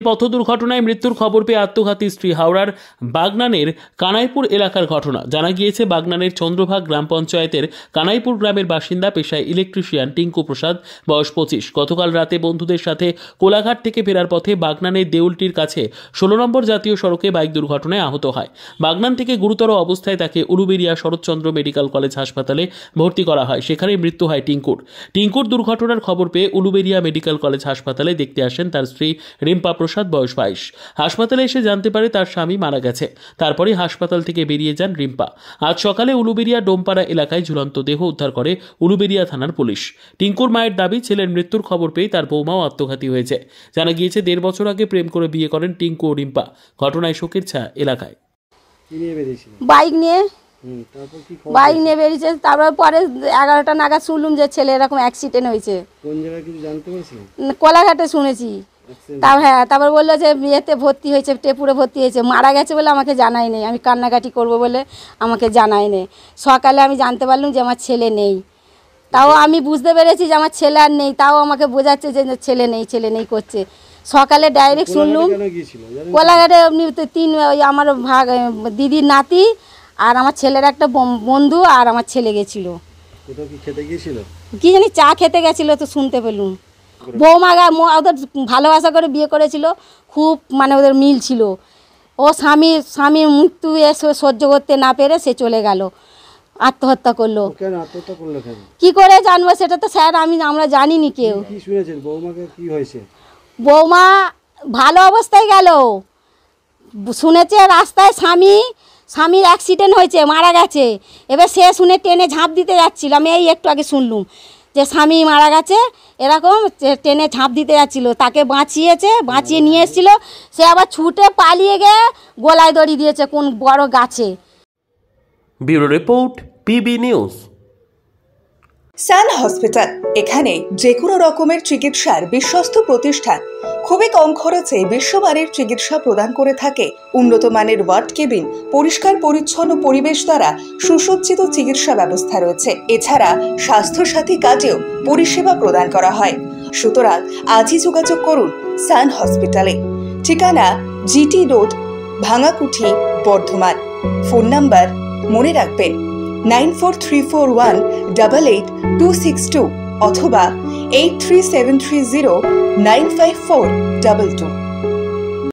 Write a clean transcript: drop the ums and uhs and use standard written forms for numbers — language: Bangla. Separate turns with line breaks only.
পথ দুর্ঘটনায় মৃত্যুর খবর পেয়ে আত্মঘাতী স্ত্রী। হাওড়ার বাগনানের কানাইপুর এলাকার ঘটনা। জানা গিয়েছে, বাগনানের চন্দ্রভাগ গ্রাম পঞ্চায়েতের কানাইপুর গ্রামের বাসিন্দা, পেশায় ইলেকট্রিশিয়ান টিঙ্কু প্রসাদ, বয়স 25। গতকাল রাতে বন্ধুদের সাথে কোলাঘাট থেকে ফেরার পথে বাগনানের দেউলটির কাছে 16 নম্বর জাতীয় সড়কে বাইক দুর্ঘটনায় আহত হয়। বাগনান থেকে গুরুতর অবস্থায় তাকে উলুবেড়িয়া শরৎচন্দ্র মেডিকেল কলেজ হাসপাতালে ভর্তি করা হয়। সেখানে মৃত্যু হয় টিঙ্কুর। দুর্ঘটনার খবর পেয়ে উলুবেড়িয়া মেডিকেল কলেজ হাসপাতালে দেখতে আসেন তার স্ত্রী রিম্পা প্রসাদ, বয়স 22। হাসপাতালে এসে জানতে পারে তার স্বামী মারা গেছে। তারপরে হাসপাতাল থেকে বেরিয়ে যান রিম্পা। আজ সকালে উলুবেড়িয়া ডোমপাড়া এলাকায় ঝুলন্ত দেহ উদ্ধার করে উলুবেড়িয়া থানার পুলিশ। টিঙ্কুর মায়ের দাবি, ছেলের মৃত্যুর খবর পেয়ে তার বৌমাও আত্মঘাতী হয়েছে। জানা গিয়েছে, 1.5 বছর আগে প্রেম করে বিয়ে করেন টিঙ্কু ও রিম্পা। ঘটনায় শোকের ছায়া এলাকায়।
বাইক নিয়ে বেরিয়েছে। তারপর পরে 11টা নাগাদ শুনলাম যে ছেলে এরকম অ্যাক্সিডেন্ট হয়েছে।
কোন জায়গায় কিছু জানতে পেরেছিলেন?
কোলাঘাটে শুনেছি। তারপর বললো যে বিয়েতে ভর্তি হয়েছে, টেপুরে ভর্তি হয়েছে। মারা গেছে বলে আমাকে জানাই নেই। আমি কান্নাকাটি করব বলে আমাকে জানাই নেই। সকালে আমি জানতে পারলাম যে আমার ছেলে নেই। তাও আমি বুঝতে পেরেছি যে আমার ছেলে আর নেই, তাও আমাকে বোঝাচ্ছে যে ছেলে নেই করছে। সকালে ডাইরেক্ট শুনলুম কোলাঘাটে এমনি 3 আমার দিদির নাতি আর আমার ছেলের একটা বন্ধু আর আমার ছেলে গেছিল। কি জানি চা খেতে গেছিল, তো শুনতে পেলুম। বৌমা ওদের ভালোবাসা করে বিয়ে করেছিল, খুব মানে ওদের মিল ছিল। ও স্বামীর মৃত্যু এসে সহ্য করতে না পেরে সে চলে গেল, আত্মহত্যা করলো। কি করে জানবো সেটা তো স্যার আমরা জানিনি কেউ। বৌমা ভালো অবস্থায় গেল, শুনেছে রাস্তায় স্বামীর অ্যাক্সিডেন্ট হয়েছে, মারা গেছে। এবার সে শুনে ট্রেনে ঝাঁপ দিতে যাচ্ছিল। আমি এই একটু আগে শুনলুম যে স্বামী মারা গেছে, এরকম ট্রেনে ঝাঁপ দিতে যাচ্ছিল। তাকে বাঁচিয়ে নিয়ে এসেছিল। সে আবার ছুটে পালিয়ে গিয়ে গলায় দড়ি দিয়েছে কোন বড় গাছে।
Bureau report, PB news.
Sun hospital, এখানে যে কোনো রকমের চিকিৎসার বিশ্বস্ত প্রতিষ্ঠান। খুবই কম খরচে বিশ্বমানের চিকিৎসা প্রদান করে থাকে। উন্নত মানের ওয়ার্ড কেবিন, পরিষ্কার পরিচ্ছন্ন পরিবেশ দ্বারা সুসজ্জিত চিকিৎসা ব্যবস্থা রয়েছে। এছাড়া স্বাস্থ্যসাথী কাজেও পরিষেবা প্রদান করা হয়। সুতরাং আজই যোগাযোগ করুন সান হসপিটালে। ঠিকানা GT road, Bhangakuthi, Bardhaman. Phone number মনে রাখবেন 9434188262 অথবা 83730954222।